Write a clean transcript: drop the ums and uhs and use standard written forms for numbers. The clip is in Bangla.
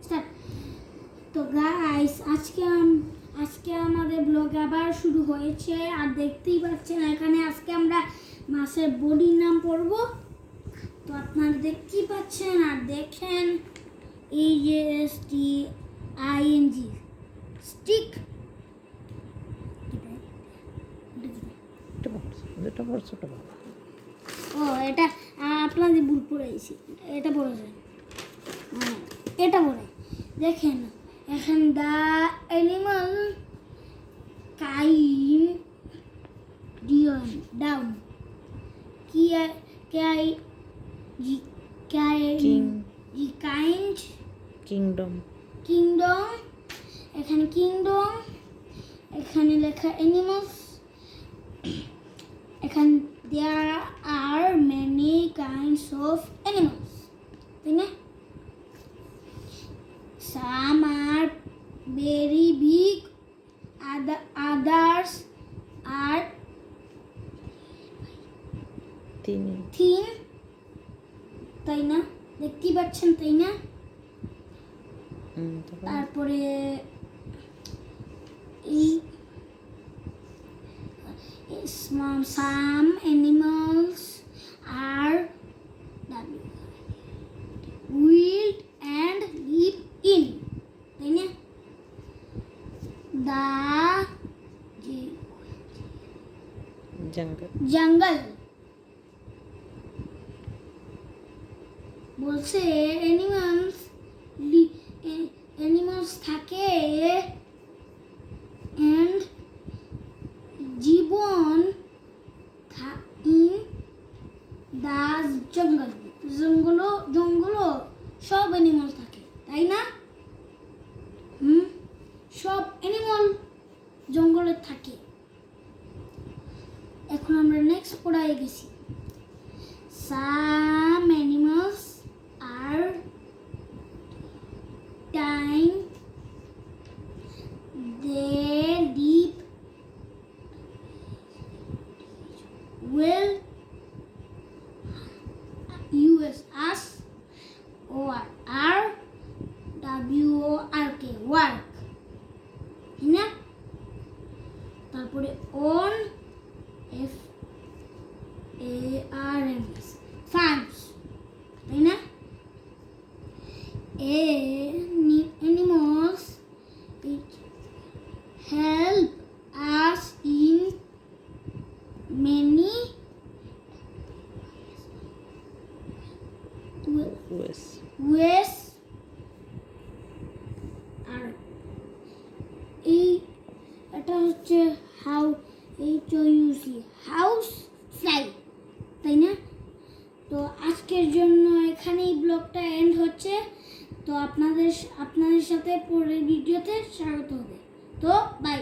স্টার্ট। তো গাইস আজকে আমাদের ব্লগ আবার শুরু হয়েছে। আর দেখতেই পাচ্ছেন এখানে আজকে আমরা মাছের বডির নাম পড়ব। তো আপনারা দেখতেই পাচ্ছেন আর দেখেন ESTING স্টিক। ও এটা আপনাদের ভুল পড়েছি, এটা পড়েছে, এটা পড়ে দেখেন এখন the animal kind down kind kingdom এখানে কিংডম, এখানে লেখা অ্যানিমালস, এখানে there are many kinds of animals, তাই না? Some are very big, others are thin, তাই না? দেখতেই পাচ্ছেন তাই না? তারপরে some animals are wild and live in, তাই না? The jungle বলছে animals থাকে and জীবন in the জঙ্গল সব অ্যানিমাল থাকে, তাই না? সব অ্যানিমাল জঙ্গলে থাকে। এখন আমরা নেক্সট পড়ায় গেছি। Some animals are tame, they live well, work, না? তারপরে on farms, তাই না? Animals help us in many ways. আর এটা হচ্ছে হাউস ফ্লাই, তাই না? তো আজকের জন্য এখানেই ব্লগটা এন্ড হচ্ছে। তো আপনাদের সাথে পরের ভিডিওতে স্বাগত হবে। তো বাই।